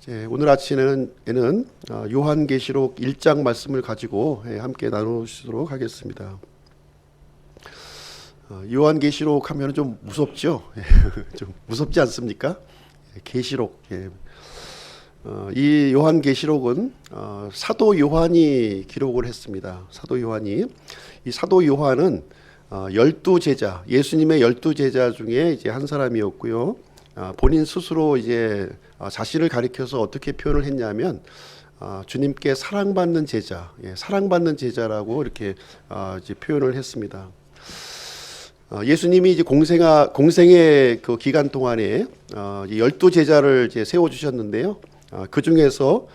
오늘 아침에는 요한계시록 1장 말씀을 가지고 함께 나누시도록 하겠습니다. 요한계시록 하면 좀 무섭죠? 좀 무섭지 않습니까? 계시록. 이 요한계시록은 사도 요한이 기록을 했습니다. 사도 요한이. 이 사도 요한은 12제자, 예수님의 12제자 중에 이제 한 사람이었고요. 본인 스스로 이제 자신을 가리켜서 어떻게 표현을 했냐면 주님께 사랑받는 제자, 사랑받는 제자라고 이렇게 이제 표현을 했습니다. 예수님이 이제 공생의 그 기간 동안에 12제자를 이제 세워 주셨는데요. 그 중에서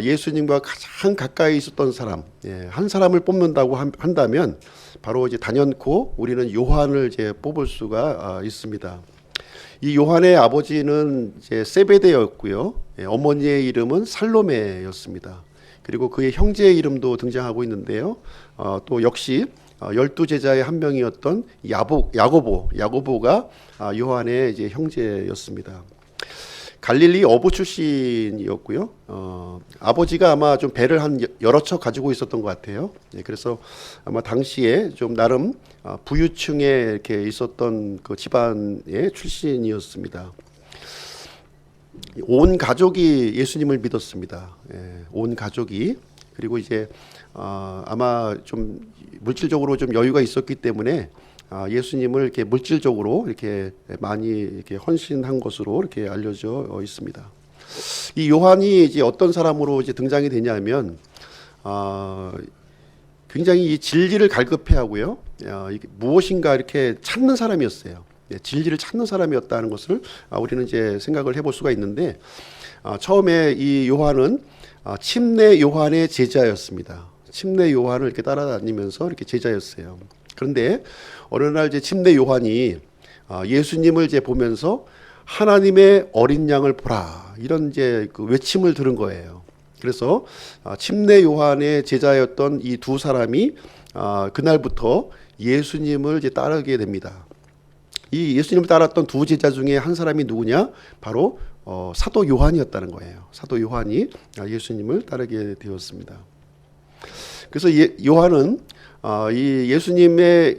예수님과 가장 가까이 있었던 사람, 한 사람을 뽑는다고 한다면 바로 이제 단연코 우리는 요한을 이제 뽑을 수가 있습니다. 이 요한의 아버지는 이제 세베대였고요. 어머니의 이름은 살로메였습니다. 그리고 그의 형제의 이름도 등장하고 있는데요. 또 역시 12제자의 한 명이었던 야고보가 요한의 이제 형제였습니다. 갈릴리 어부 출신이었고요. 아버지가 아마 좀 배를 한 여러 척 가지고 있었던 것 같아요. 그래서 아마 당시에 좀 나름 부유층에 이렇게 있었던 그 집안의 출신이었습니다. 온 가족이 예수님을 믿었습니다. 온 가족이. 그리고 이제 아마 좀 물질적으로 좀 여유가 있었기 때문에 예수님을 이렇게 물질적으로 이렇게 많이 이렇게 헌신한 것으로 이렇게 알려져 있습니다. 이 요한이 이제 어떤 사람으로 이제 등장이 되냐면 굉장히 이 진리를 갈급해하고요. 이게 무엇인가 이렇게 찾는 사람이었어요. 진리를 찾는 사람이었다는 것을 우리는 이제 생각을 해볼 수가 있는데 처음에 이 요한은 침례 요한의 제자였습니다. 침례 요한을 이렇게 따라다니면서 이렇게 제자였어요. 그런데 어느 날 이제 침례 요한이 예수님을 이제 보면서 하나님의 어린 양을 보라 이런 이제 그 외침을 들은 거예요. 그래서 침례 요한의 제자였던 이 두 사람이 그날부터 예수님을 이제 따르게 됩니다. 이 예수님을 따랐던 두 제자 중에 한 사람이 누구냐? 바로 사도 요한이었다는 거예요. 사도 요한이 예수님을 따르게 되었습니다. 그래서 요한은 이 예수님의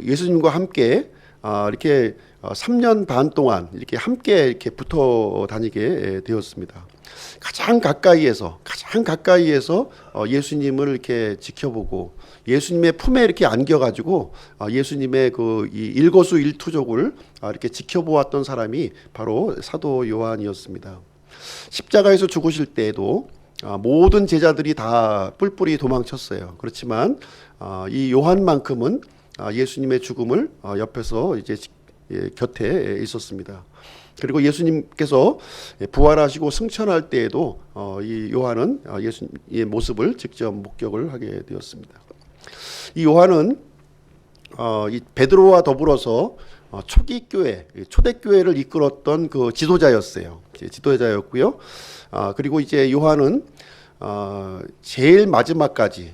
예수님과 함께 이렇게 3년 반 동안 이렇게 함께 이렇게 붙어 다니게 되었습니다. 가장 가까이에서 예수님을 이렇게 지켜보고 예수님의 품에 이렇게 안겨가지고 예수님의 그 일거수일투족을 이렇게 지켜보았던 사람이 바로 사도 요한이었습니다. 십자가에서 죽으실 때에도 모든 제자들이 다 뿔뿔이 도망쳤어요. 그렇지만 이 요한만큼은 예수님의 죽음을 옆에서 이제 곁에 있었습니다. 그리고 예수님께서 부활하시고 승천할 때에도 이 요한은 예수님의 모습을 직접 목격을 하게 되었습니다. 이 요한은 이 베드로와 더불어서 초대교회를 이끌었던 그 지도자였어요. 지도자였고요. 그리고 이제 요한은 제일 마지막까지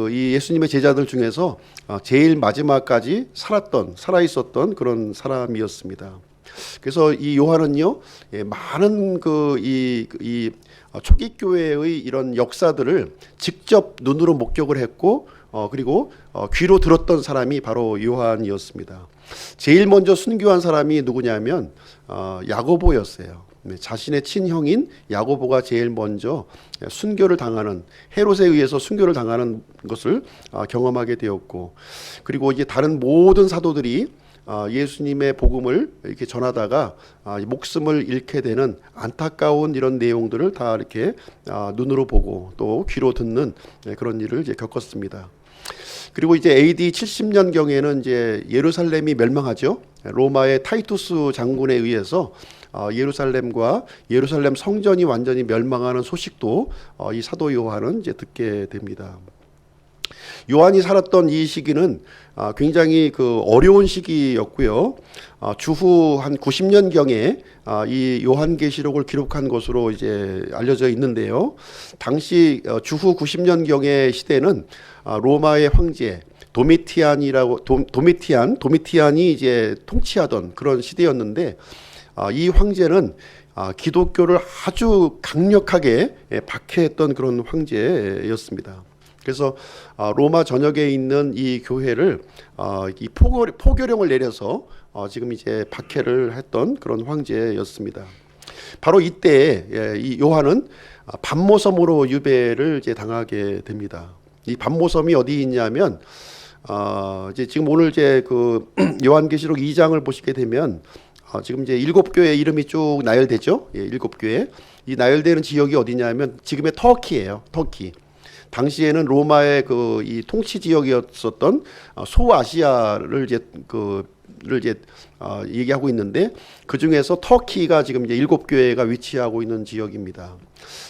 이 예수님의 제자들 중에서 제일 마지막까지 살아 있었던 그런 사람이었습니다. 그래서 이 요한은요, 많은 이 초기 교회의 이런 역사들을 직접 눈으로 목격을 했고, 그리고 귀로 들었던 사람이 바로 요한이었습니다. 제일 먼저 순교한 사람이 누구냐면 야고보였어요. 자신의 친형인 야고보가 제일 먼저 순교를 당하는, 헤롯에 의해서 순교를 당하는 것을 경험하게 되었고, 그리고 이제 다른 모든 사도들이 예수님의 복음을 이렇게 전하다가 목숨을 잃게 되는 안타까운 이런 내용들을 다 이렇게 눈으로 보고 또 귀로 듣는 그런 일을 이제 겪었습니다. 그리고 이제 AD 70년경에는 이제 예루살렘이 멸망하죠. 로마의 타이투스 장군에 의해서 예루살렘과 예루살렘 성전이 완전히 멸망하는 소식도 이 사도 요한은 이제 듣게 됩니다. 요한이 살았던 이 시기는 굉장히 그 어려운 시기였고요. 주후 한 90년경에 이 요한계시록을 기록한 것으로 이제 알려져 있는데요. 당시 주후 90년경의 시대는 로마의 황제 도미티안이 이제 통치하던 그런 시대였는데 이 황제는 기독교를 아주 강력하게 박해했던 그런 황제였습니다. 그래서 로마 전역에 있는 이 교회를 이 포교령을 내려서 지금 이제 박해를 했던 그런 황제였습니다. 바로 이때 이 요한은 반모섬으로 유배를 이제 당하게 됩니다. 이 반모섬이 어디 있냐면 이제 지금 오늘 이제 그 요한계시록 2장을 보시게 되면 지금 이제 7교회 이름이 쭉 나열되죠. 7교회. 이 나열되는 지역이 어디냐면 지금의 터키예요. 터키. 당시에는 로마의 그 이 통치 지역이었었던 소아시아를 이제 얘기하고 있는데, 그 중에서 터키가 지금 이제 7교회가 위치하고 있는 지역입니다.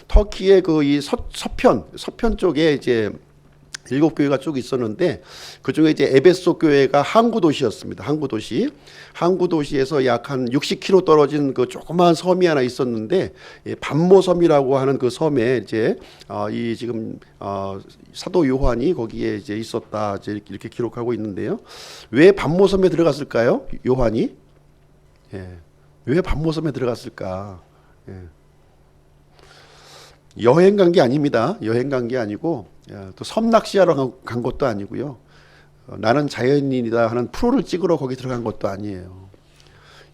터키의 그 이 서편 쪽에 이제 7교회가 쭉 있었는데, 그 중에 이제 에베소 교회가 항구 도시였습니다. 항구 도시에서 약 한 60km 떨어진 그 조그마한 섬이 하나 있었는데, 반모섬이라고 하는 그 섬에 이제 이 지금 사도 요한이 거기에 이제 있었다, 이제 이렇게 기록하고 있는데요. 왜 반모섬에 들어갔을까요? 요한이? 왜 반모섬에 들어갔을까? 여행 간 게 아닙니다. 여행 간 게 아니고 또 섬낚시하러 간 것도 아니고요. 나는 자연인이다 하는 프로를 찍으러 거기 들어간 것도 아니에요.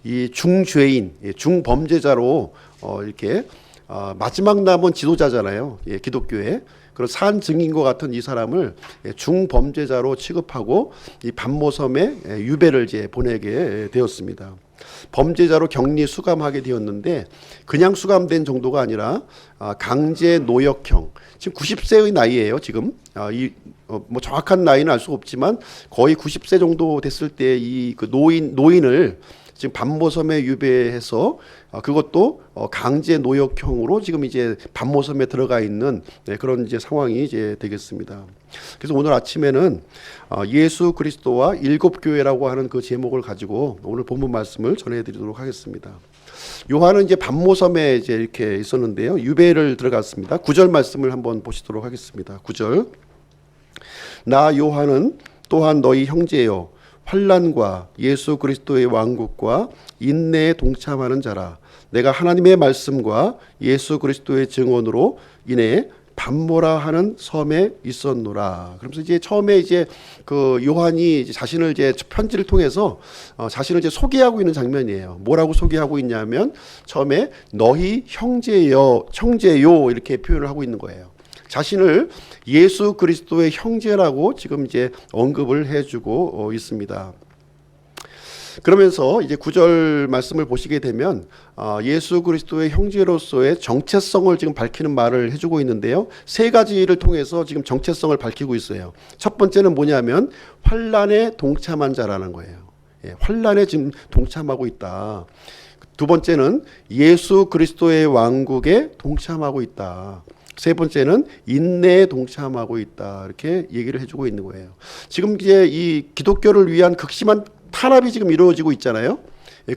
이 중죄인, 중범죄자로 이렇게 마지막 남은 지도자잖아요. 기독교의 그런 산 증인과 같은 이 사람을 중범죄자로 취급하고 이 반모섬에 유배를 이제 보내게 되었습니다. 범죄자로 격리 수감하게 되었는데, 그냥 수감된 정도가 아니라 강제 노역형. 지금 90세의 나이예요. 지금 뭐 정확한 나이는 알 수 없지만 거의 90세 정도 됐을 때 이 그 노인을 지금 반모섬에 유배해서 그것도 강제 노역형으로 지금 이제 반모섬에 들어가 있는 그런 이제 상황이 이제 되겠습니다. 그래서 오늘 아침에는 예수 그리스도와 7교회라고 하는 그 제목을 가지고 오늘 본문 말씀을 전해드리도록 하겠습니다. 요한은 이제 반모섬에 이제 이렇게 있었는데요. 유배를 들어갔습니다. 9절 말씀을 한번 보시도록 하겠습니다. 9절. 나 요한은 또한 너희 형제요 환난과 예수 그리스도의 왕국과 인내에 동참하는 자라. 내가 하나님의 말씀과 예수 그리스도의 증언으로 인해 반모라 하는 섬에 있었노라. 그러면서 이제 처음에 이제 그 요한이 이제 자신을 이제 편지를 통해서 자신을 이제 소개하고 있는 장면이에요. 뭐라고 소개하고 있냐면 처음에 너희 형제요 이렇게 표현을 하고 있는 거예요. 자신을 예수 그리스도의 형제라고 지금 이제 언급을 해주고 있습니다. 그러면서 이제 9절 말씀을 보시게 되면 예수 그리스도의 형제로서의 정체성을 지금 밝히는 말을 해주고 있는데요. 세 가지를 통해서 지금 정체성을 밝히고 있어요. 첫 번째는 뭐냐면 환난에 동참한 자라는 거예요. 환난에 지금 동참하고 있다. 두 번째는 예수 그리스도의 왕국에 동참하고 있다. 세 번째는 인내에 동참하고 있다. 이렇게 얘기를 해주고 있는 거예요. 지금 이제 이 기독교를 위한 극심한 탄압이 지금 이루어지고 있잖아요.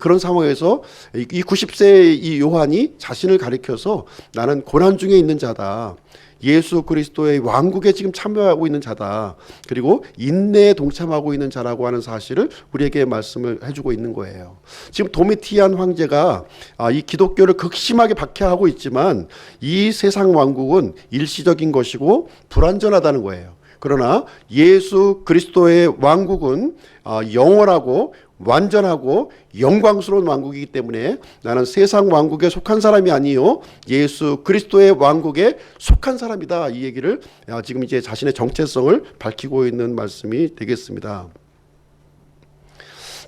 그런 상황에서 이 90세 이 요한이 자신을 가리켜서 나는 고난 중에 있는 자다. 예수 그리스도의 왕국에 지금 참여하고 있는 자다. 그리고 인내에 동참하고 있는 자라고 하는 사실을 우리에게 말씀을 해주고 있는 거예요. 지금 도미티안 황제가 이 기독교를 극심하게 박해하고 있지만 이 세상 왕국은 일시적인 것이고 불완전하다는 거예요. 그러나 예수 그리스도의 왕국은 영원하고 완전하고 영광스러운 왕국이기 때문에 나는 세상 왕국에 속한 사람이 아니요 예수 그리스도의 왕국에 속한 사람이다. 이 얘기를 지금 이제 자신의 정체성을 밝히고 있는 말씀이 되겠습니다.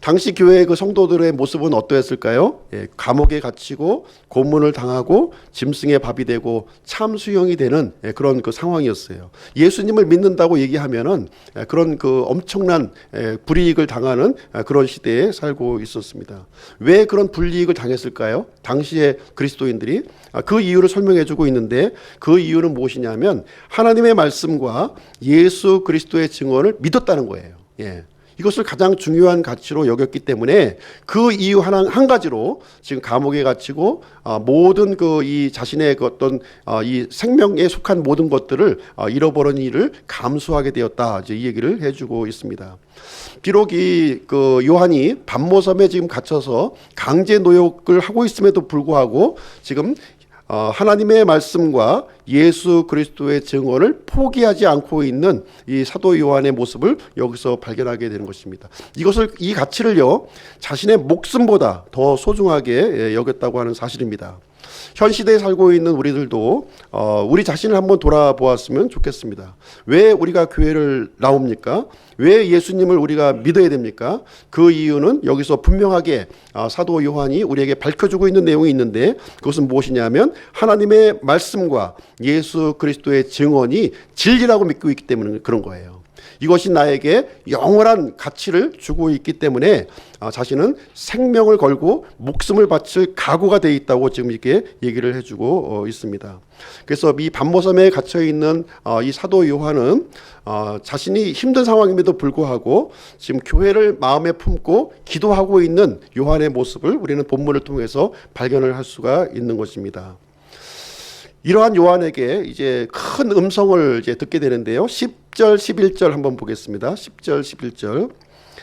당시 교회의 그 성도들의 모습은 어떠했을까요? 감옥에 갇히고 고문을 당하고 짐승의 밥이 되고 참수형이 되는 그런 그 상황이었어요. 예수님을 믿는다고 얘기하면은 그런 그 엄청난 불이익을 당하는 그런 시대에 살고 있었습니다. 왜 그런 불이익을 당했을까요? 당시의 그리스도인들이 그 이유를 설명해주고 있는데, 그 이유는 무엇이냐면 하나님의 말씀과 예수 그리스도의 증언을 믿었다는 거예요. 이것을 가장 중요한 가치로 여겼기 때문에 그 이유 한 가지로 지금 감옥에 갇히고 모든 이 자신의 그 어떤 이 생명에 속한 모든 것들을 잃어버린 일을 감수하게 되었다. 이제 이 얘기를 해주고 있습니다. 비록 그 요한이 반모섬에 지금 갇혀서 강제 노역을 하고 있음에도 불구하고 지금 하나님의 말씀과 예수 그리스도의 증언을 포기하지 않고 있는 이 사도 요한의 모습을 여기서 발견하게 되는 것입니다. 이 가치를요, 자신의 목숨보다 더 소중하게 여겼다고 하는 사실입니다. 현 시대에 살고 있는 우리들도 우리 자신을 한번 돌아보았으면 좋겠습니다. 왜 우리가 교회를 나옵니까? 왜 예수님을 우리가 믿어야 됩니까? 그 이유는 여기서 분명하게 사도 요한이 우리에게 밝혀주고 있는 내용이 있는데, 그것은 무엇이냐면 하나님의 말씀과 예수 그리스도의 증언이 진리라고 믿고 있기 때문에 그런 거예요. 이것이 나에게 영원한 가치를 주고 있기 때문에 자신은 생명을 걸고 목숨을 바칠 각오가 되어 있다고 지금 이렇게 얘기를 해주고 있습니다. 그래서 이 반모섬에 갇혀 있는 이 사도 요한은 자신이 힘든 상황임에도 불구하고 지금 교회를 마음에 품고 기도하고 있는 요한의 모습을 우리는 본문을 통해서 발견을 할 수가 있는 것입니다. 이러한 요한에게 이제 큰 음성을 이제 듣게 되는데요. 10절, 11절 한번 보겠습니다. 10절, 11절.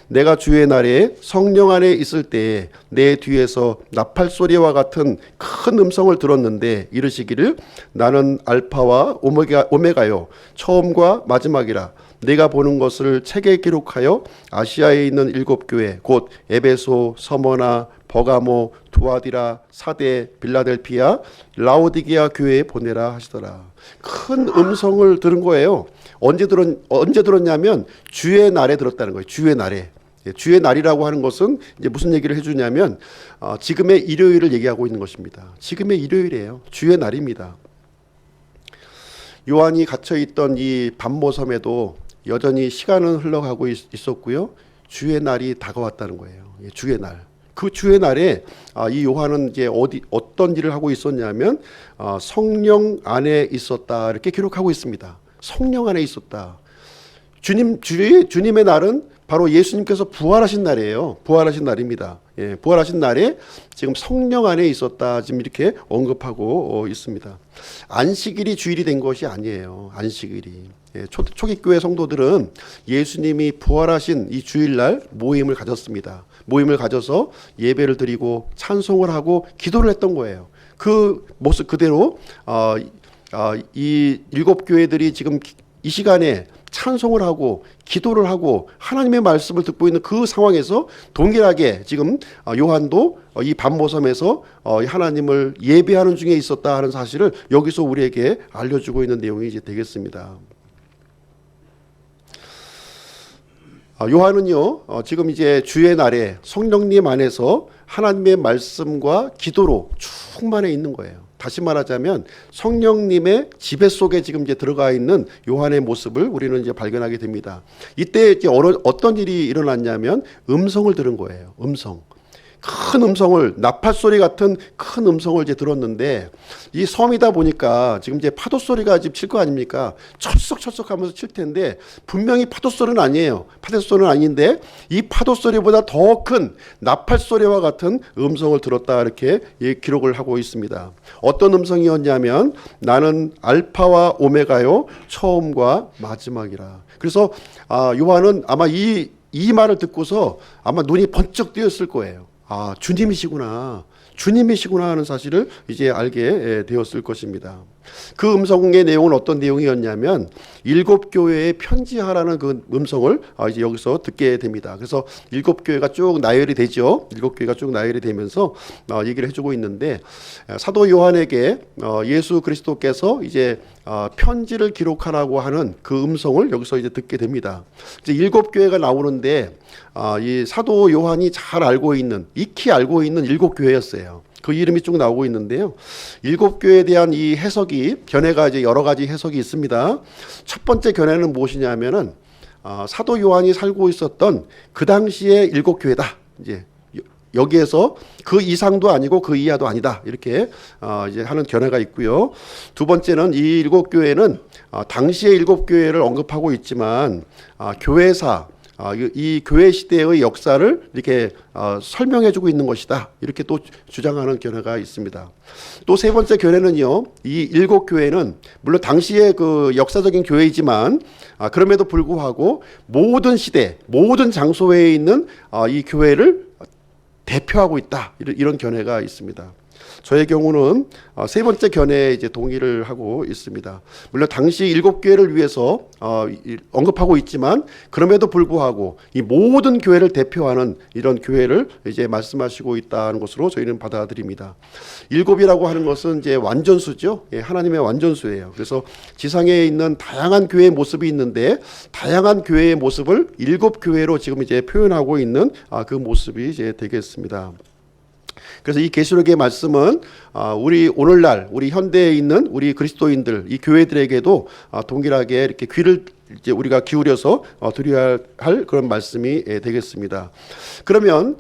내가 주의 날에 성령 안에 있을 때에 내 뒤에서 나팔 소리와 같은 큰 음성을 들었는데 이르시기를 나는 알파와 오메가요 처음과 마지막이라. 내가 보는 것을 책에 기록하여 아시아에 있는 7교회 곧 에베소, 서머나, 버가모, 두아디라, 사데, 빌라델피아, 라오디게아 교회에 보내라 하시더라. 큰 음성을 들은 거예요. 언제 들었냐면 주의 날에 들었다는 거예요. 주의 날에. 주의 날이라고 하는 것은 이제 무슨 얘기를 해주냐면 지금의 일요일을 얘기하고 있는 것입니다. 지금의 일요일이에요. 주의 날입니다. 요한이 gat혀있던 이 반모섬에도 여전히 시간은 흘러가고 있었고요. 주의 날이 다가왔다는 거예요. 주의 날. 그 주의 날에 이 요한은 이제 어떤 일을 하고 있었냐면 성령 안에 있었다 이렇게 기록하고 있습니다. 성령 안에 있었다. 주님의 날은 바로 예수님께서 부활하신 날이에요. 부활하신 날입니다. 예, 부활하신 날에 지금 성령 안에 있었다 지금 이렇게 언급하고 있습니다. 안식일이 주일이 된 것이 아니에요. 안식일이. 예, 초기교회 성도들은 예수님이 부활하신 이 주일날 모임을 가졌습니다. 모임을 가져서 예배를 드리고 찬송을 하고 기도를 했던 거예요. 그 모습 그대로 이 7교회들이 지금 이 시간에 찬송을 하고 기도를 하고 하나님의 말씀을 듣고 있는 그 상황에서 동일하게 지금 요한도 이 반모섬에서 하나님을 예배하는 중에 있었다 하는 사실을 여기서 우리에게 알려주고 있는 내용이 이제 되겠습니다. 요한은요 지금 이제 주의 날에 성령님 안에서 하나님의 말씀과 기도로 충만해 있는 거예요. 다시 말하자면 성령님의 지배 속에 지금 이제 들어가 있는 요한의 모습을 우리는 이제 발견하게 됩니다. 이때 이제 어떤 일이 일어났냐면 음성을 들은 거예요. 큰 음성을, 나팔 소리 같은 큰 음성을 이제 들었는데, 이 섬이다 보니까 지금 이제 파도 소리가 지금 칠 거 아닙니까? 철썩철썩 하면서 칠 텐데, 분명히 파도 소리는 아니에요. 파도 소리는 아닌데, 이 파도 소리보다 더 큰 나팔 소리와 같은 음성을 들었다. 이렇게 기록을 하고 있습니다. 어떤 음성이었냐면, 나는 알파와 오메가요, 처음과 마지막이라. 그래서, 요한은 아마 이 말을 듣고서 아마 눈이 번쩍 뜨였을 거예요. 주님이시구나 하는 사실을 이제 알게 되었을 것입니다. 그 음성의 내용은 어떤 내용이었냐면 7교회에 편지하라는 그 음성을 이제 여기서 듣게 됩니다. 그래서 7교회가 쭉 나열이 되죠. 7교회가 쭉 나열이 되면서 얘기를 해주고 있는데, 사도 요한에게 예수 그리스도께서 이제 편지를 기록하라고 하는 그 음성을 여기서 이제 듣게 됩니다. 이제 7교회가 나오는데 이 사도 요한이 잘 알고 있는, 익히 알고 있는 7교회였어요. 그 이름이 쭉 나오고 있는데요. 7교회에 대한 이 해석이, 견해가 이제 여러 가지 해석이 있습니다. 첫 번째 견해는 무엇이냐면은 사도 요한이 살고 있었던 그 당시의 7교회다. 이제 여기에서 그 이상도 아니고 그 이하도 아니다. 이렇게 이제 하는 견해가 있고요. 두 번째는 이 7교회는 당시의 7교회를 언급하고 있지만 교회사 이 교회 시대의 역사를 이렇게 설명해주고 있는 것이다. 이렇게 또 주장하는 견해가 있습니다. 또 세 번째 견해는요, 이 일곱 교회는 물론 당시의 그 역사적인 교회이지만 그럼에도 불구하고 모든 시대, 모든 장소에 있는 이 교회를 대표하고 있다. 이런 견해가 있습니다. 저의 경우는 세 번째 견해에 이제 동의를 하고 있습니다. 물론 당시 일곱 교회를 위해서 언급하고 있지만 그럼에도 불구하고 이 모든 교회를 대표하는 이런 교회를 이제 말씀하시고 있다는 것으로 저희는 받아들입니다. 일곱이라고 하는 것은 이제 완전수죠. 예, 하나님의 완전수예요. 그래서 지상에 있는 다양한 교회의 모습이 있는데 다양한 교회의 모습을 일곱 교회로 지금 이제 표현하고 있는 그 모습이 이제 되겠습니다. 그래서 이 계시록의 말씀은 우리 오늘날 우리 현대에 있는 우리 그리스도인들 이 교회들에게도 동일하게 이렇게 귀를 이제 우리가 기울여서 드려야 할 그런 말씀이 되겠습니다. 그러면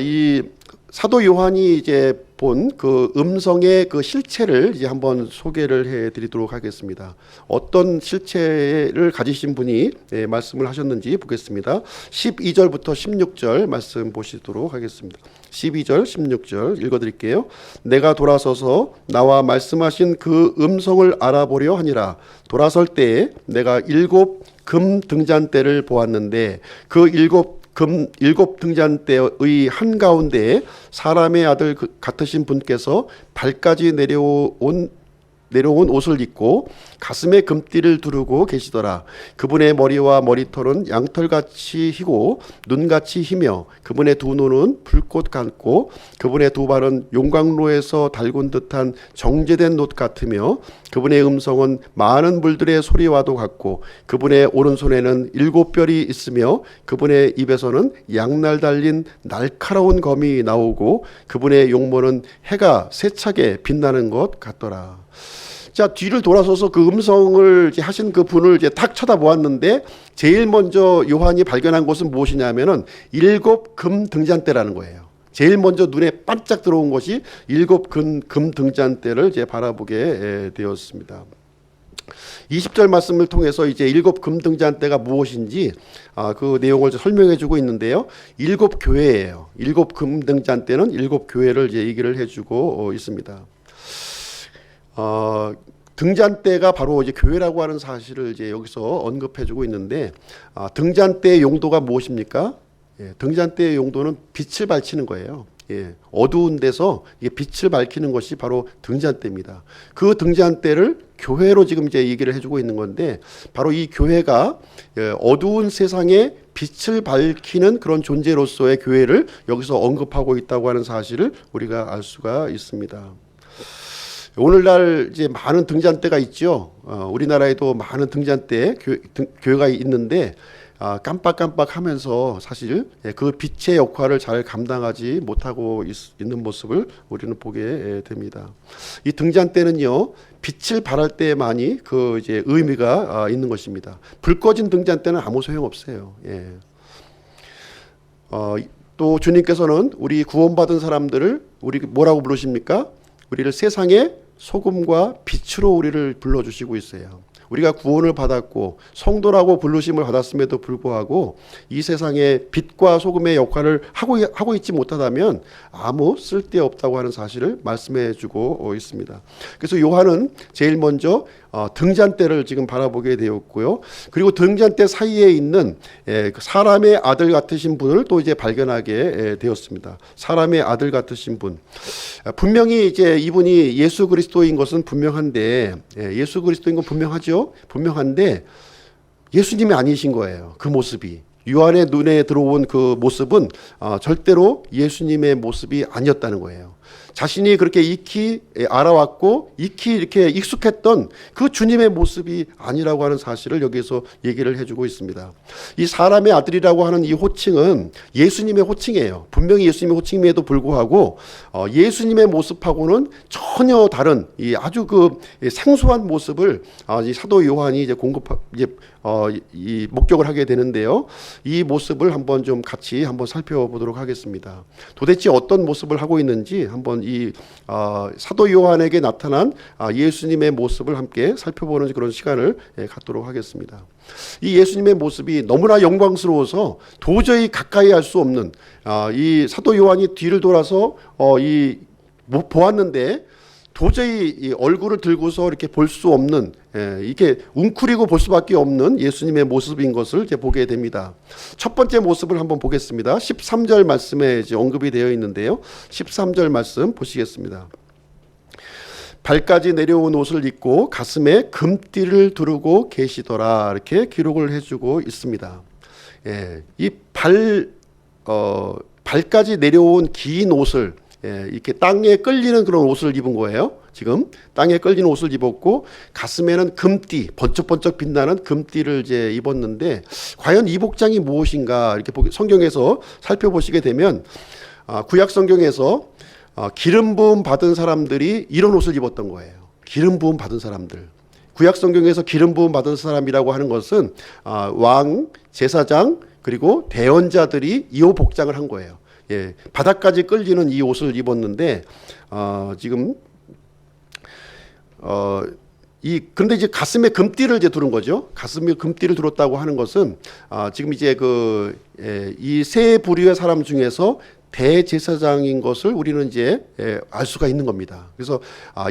이 사도 요한이 이제 본 그 음성의 그 실체를 이제 한번 소개를 해드리도록 하겠습니다. 어떤 실체를 가지신 분이 말씀을 하셨는지 보겠습니다. 12절부터 16절 말씀 보시도록 하겠습니다. 12절, 16절 읽어드릴게요. 내가 돌아서서 나와 말씀하신 그 음성을 알아보려 하니라. 돌아설 때에 내가 일곱 금 등잔대를 보았는데 그 일곱 등잔대의 한가운데에 사람의 아들 같으신 분께서 발까지 내려온 옷을 입고 가슴에 금띠를 두르고 계시더라. 그분의 머리와 머리털은 양털같이 희고 눈같이 희며 그분의 두 눈은 불꽃 같고 그분의 두 발은 용광로에서 달군 듯한 정제된 놋 같으며 그분의 음성은 많은 물들의 소리와도 같고 그분의 오른손에는 일곱 뼈리 있으며 그분의 입에서는 양날 달린 날카로운 검이 나오고 그분의 용모는 해가 세차게 빛나는 것 같더라. 자, 뒤를 돌아서서 그 음성을 이제 하신 그 분을 이제 탁 쳐다보았는데 제일 먼저 요한이 발견한 것은 무엇이냐면은 일곱 금 등잔대라는 거예요. 제일 먼저 눈에 반짝 들어온 것이 일곱 금 등잔대를 이제 바라보게 되었습니다. 20절 말씀을 통해서 이제 일곱 금 등잔대가 무엇인지 그 내용을 설명해주고 있는데요. 일곱 교회예요. 일곱 금 등잔대는 일곱 교회를 이제 얘기를 해주고 있습니다. 등잔대가 바로 이제 교회라고 하는 사실을 이제 여기서 언급해주고 있는데 등잔대의 용도가 무엇입니까? 예, 등잔대의 용도는 빛을 밝히는 거예요. 예, 어두운 데서 이게 빛을 밝히는 것이 바로 등잔대입니다. 그 등잔대를 교회로 지금 이제 얘기를 해주고 있는 건데 바로 이 교회가 어두운 세상에 빛을 밝히는 그런 존재로서의 교회를 여기서 언급하고 있다고 하는 사실을 우리가 알 수가 있습니다. 오늘날 이제 많은 등잔대가 있죠. 우리나라에도 많은 등잔대 교회가 있는데 깜빡깜빡하면서 사실 그 빛의 역할을 잘 감당하지 못하고 있는 모습을 우리는 보게 됩니다. 이 등잔대는요 빛을 발할 때만이 그 이제 의미가 있는 것입니다. 불 꺼진 등잔대는 아무 소용 없어요. 예. 또 주님께서는 우리 구원받은 사람들을 우리 뭐라고 부르십니까? 우리를 세상의 소금과 빛으로 우리를 불러주시고 있어요. 우리가 구원을 받았고 성도라고 부르심을 받았음에도 불구하고 이 세상에 빛과 소금의 역할을 하고 있지 못하다면 아무 쓸데없다고 하는 사실을 말씀해 주고 있습니다. 그래서 요한은 제일 먼저 등잔대를 지금 바라보게 되었고요. 그리고 등잔대 사이에 있는 사람의 아들 같으신 분을 또 이제 발견하게 되었습니다. 사람의 아들 같으신 분. 분명히 이제 이분이 예수 그리스도인 것은 분명한데 예수 그리스도인 건 분명하죠. 분명한데 예수님이 아니신 거예요. 그 모습이. 요한의 눈에 들어온 그 모습은 절대로 예수님의 모습이 아니었다는 거예요. 자신이 그렇게 익히 알아왔고 익히 이렇게 익숙했던 그 주님의 모습이 아니라고 하는 사실을 여기서 얘기를 해주고 있습니다. 이 사람의 아들이라고 하는 이 호칭은 예수님의 호칭이에요. 분명히 예수님의 호칭임에도 불구하고 예수님의 모습하고는 전혀 다른 이 아주 그 생소한 모습을 이 사도 요한이 이제 이 목격을 하게 되는데요. 이 모습을 한번 좀 같이 한번 살펴보도록 하겠습니다. 도대체 어떤 모습을 하고 있는지 한번 이 사도 요한에게 나타난 예수님의 모습을 함께 살펴보는 그런 시간을 갖도록 하겠습니다. 이 예수님의 모습이 너무나 영광스러워서 도저히 가까이 할 수 없는, 이 사도 요한이 뒤를 돌아서 보았는데 도저히 이 얼굴을 들고서 이렇게 볼 수 없는, 이게 웅크리고 볼 수밖에 없는 예수님의 모습인 것을 이제 보게 됩니다. 첫 번째 모습을 한번 보겠습니다. 13절 말씀에 이제 언급이 되어 있는데요. 13절 말씀 보시겠습니다. 발까지 내려온 옷을 입고 가슴에 금띠를 두르고 계시더라, 이렇게 기록을 해주고 있습니다. 이 발까지 내려온 긴 옷을, 이렇게 땅에 끌리는 그런 옷을 입은 거예요. 지금 땅에 끌리는 옷을 입었고 가슴에는 금띠, 번쩍번쩍 빛나는 금띠를 이제 입었는데, 과연 이 복장이 무엇인가 이렇게 성경에서 살펴보시게 되면 구약 성경에서 기름 부음 받은 사람들이 이런 옷을 입었던 거예요. 기름 부음 받은 사람들. 구약 성경에서 기름 부음 받은 사람이라고 하는 것은 왕, 제사장, 그리고 대언자들이 이 옷 복장을 한 거예요. 바닥까지 끌리는 이 옷을 입었는데, 지금 그런데 이제 가슴에 금띠를 이제 두른 거죠. 가슴에 금띠를 두렀다고 하는 것은 지금 이제 이 세 부류의 사람 중에서 대제사장인 것을 우리는 이제 알 수가 있는 겁니다. 그래서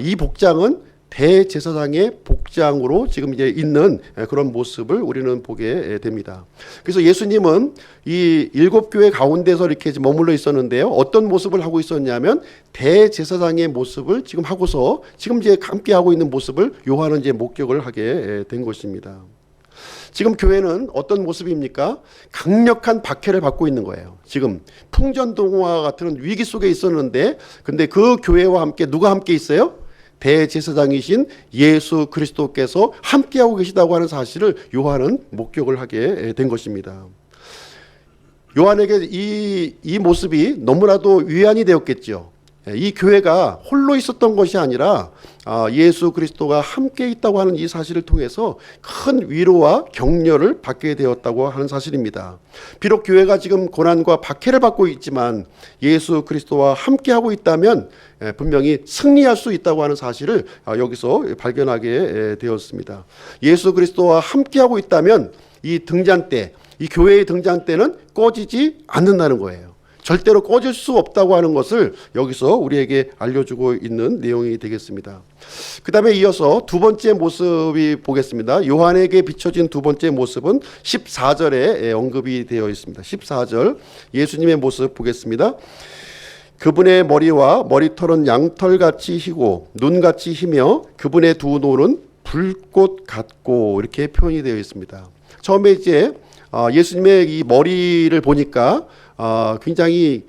이 복장은 대제사장의 복장으로 지금 이제 있는 그런 모습을 우리는 보게 됩니다. 그래서 예수님은 이 7교회 가운데서 이렇게 머물러 있었는데요. 어떤 모습을 하고 있었냐면 대제사장의 모습을 지금 하고서 지금 이제 함께 하고 있는 모습을 요한은 이제 목격을 하게 된 것입니다. 지금 교회는 어떤 모습입니까? 강력한 박해를 받고 있는 거예요. 지금 풍전등화 같은 위기 속에 있었는데, 근데 그 교회와 함께 누가 함께 있어요? 대제사장이신 예수 그리스도께서 함께하고 계시다고 하는 사실을 요한은 목격을 하게 된 것입니다. 요한에게 이 모습이 너무나도 위안이 되었겠죠. 이 교회가 홀로 있었던 것이 아니라 예수 그리스도가 함께 있다고 하는 이 사실을 통해서 큰 위로와 격려를 받게 되었다고 하는 사실입니다. 비록 교회가 지금 고난과 박해를 받고 있지만 예수 그리스도와 함께하고 있다면 분명히 승리할 수 있다고 하는 사실을 여기서 발견하게 되었습니다. 예수 그리스도와 함께하고 있다면 이 등잔대, 이 교회의 등잔대는 꺼지지 않는다는 거예요. 절대로 꺼질 수 없다고 하는 것을 여기서 우리에게 알려주고 있는 내용이 되겠습니다. 그 다음에 이어서 두 번째 모습이 보겠습니다. 요한에게 비춰진 두 번째 모습은 14절에 언급이 되어 있습니다. 14절 예수님의 모습 보겠습니다. 그분의 머리와 머리털은 양털같이 희고 눈같이 희며 그분의 두 눈은 불꽃 같고, 이렇게 표현이 되어 있습니다. 처음에 이제 예수님의 이 머리를 보니까 굉장히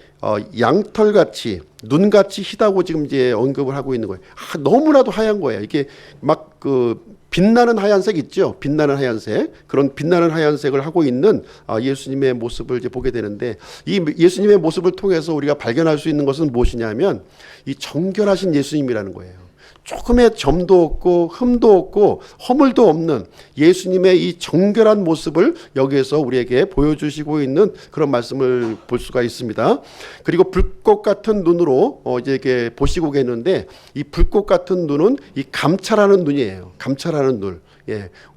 양털같이 눈같이 희다고 지금 이제 언급을 하고 있는 거예요. 너무나도 하얀 거예요. 이게 막 빛나는 하얀색 있죠. 빛나는 하얀색, 그런 빛나는 하얀색을 하고 있는 예수님의 모습을 이제 보게 되는데, 이 예수님의 모습을 통해서 우리가 발견할 수 있는 것은 무엇이냐면 이 정결하신 예수님이라는 거예요. 조금의 점도 없고 흠도 없고 허물도 없는 예수님의 이 정결한 모습을 여기에서 우리에게 보여주시고 있는 그런 말씀을 볼 수가 있습니다. 그리고 불꽃 같은 눈으로 이제 이렇게 보시고 계는데, 이 불꽃 같은 눈은 이 감찰하는 눈이에요. 감찰하는 눈.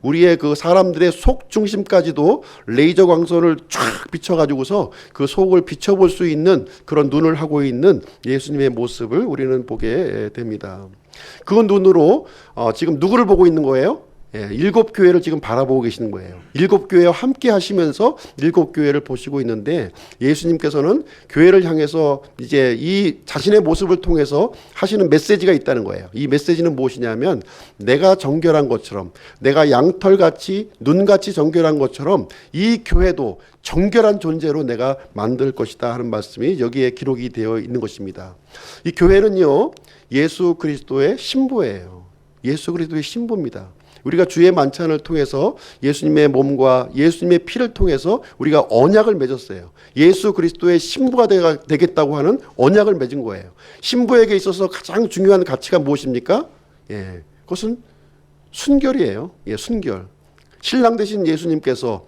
우리의 그 사람들의 속 중심까지도 레이저 광선을 쫙 비춰가지고서 그 속을 비춰볼 수 있는 그런 눈을 하고 있는 예수님의 모습을 우리는 보게 됩니다. 그 눈으로 지금 누구를 보고 있는 거예요? 7교회를 지금 바라보고 계시는 거예요. 7교회와 함께 하시면서 7교회를 보시고 있는데, 예수님께서는 교회를 향해서 이제 이 자신의 모습을 통해서 하시는 메시지가 있다는 거예요. 이 메시지는 무엇이냐면, 내가 정결한 것처럼, 내가 양털같이 눈같이 정결한 것처럼 이 교회도 정결한 존재로 내가 만들 것이다 하는 말씀이 여기에 기록이 되어 있는 것입니다. 이 교회는요, 예수 그리스도의 신부예요. 예수 그리스도의 신부입니다. 우리가 주의 만찬을 통해서 예수님의 몸과 예수님의 피를 통해서 우리가 언약을 맺었어요. 예수 그리스도의 신부가 되겠다고 하는 언약을 맺은 거예요. 신부에게 있어서 가장 중요한 가치가 무엇입니까? 그것은 순결이에요. 순결. 신랑 되신 예수님께서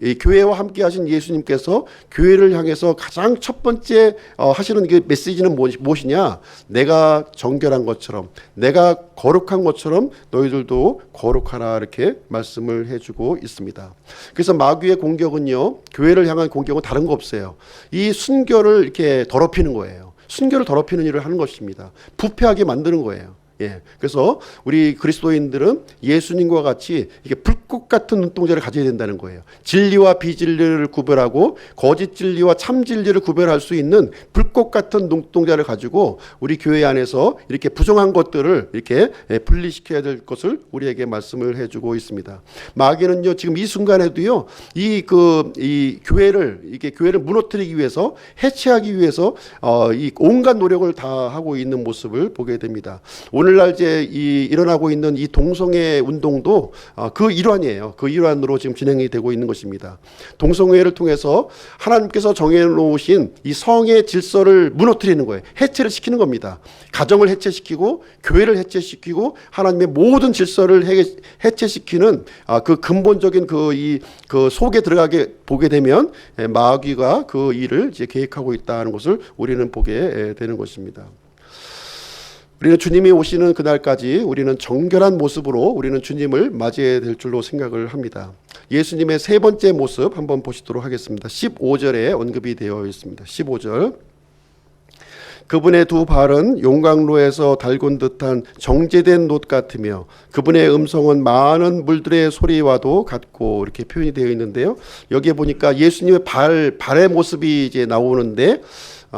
이 교회와 함께 하신 예수님께서 교회를 향해서 가장 첫 번째 하시는 그 메시지는 무엇이냐? 내가 정결한 것처럼, 내가 거룩한 것처럼 너희들도 거룩하라, 이렇게 말씀을 해주고 있습니다. 그래서 마귀의 공격은요, 교회를 향한 공격은 다른 거 없어요. 이 순교를 이렇게 더럽히는 거예요. 순교를 더럽히는 일을 하는 것입니다. 부패하게 만드는 거예요. 예, 그래서 우리 그리스도인들은 예수님과 같이 이게 불꽃 같은 눈동자를 가져야 된다는 거예요. 진리와 비진리를 구별하고 거짓 진리와 참 진리를 구별할 수 있는 불꽃 같은 눈동자를 가지고 우리 교회 안에서 이렇게 부정한 것들을 이렇게 분리시켜야 될 것을 우리에게 말씀을 해주고 있습니다. 마귀는요, 지금 이 순간에도요, 이 교회를 이게 교회를 무너뜨리기 위해서, 해체하기 위해서 이 온갖 노력을 다 하고 있는 모습을 보게 됩니다. 오늘날 이제 일어나고 있는 이 동성애 운동도 그 일환이에요. 그 일환으로 지금 진행이 되고 있는 것입니다. 동성애를 통해서 하나님께서 정해놓으신 이 성의 질서를 무너뜨리는 거예요. 해체를 시키는 겁니다. 가정을 해체시키고 교회를 해체시키고 하나님의 모든 질서를 해체시키는 그 근본적인 그 속에 들어가게 보게 되면 마귀가 그 일을 이제 계획하고 있다는 것을 우리는 보게 되는 것입니다. 우리는 주님이 오시는 그날까지 우리는 정결한 모습으로 우리는 주님을 맞이해야 될 줄로 생각을 합니다. 예수님의 세 번째 모습 한번 보시도록 하겠습니다. 15절에 언급이 되어 있습니다. 15절. 그분의 두 발은 용광로에서 달군 듯한 정제된 놋 같으며 그분의 음성은 많은 물들의 소리와도 같고, 이렇게 표현이 되어 있는데요. 여기에 보니까 예수님의 발의 모습이 이제 나오는데,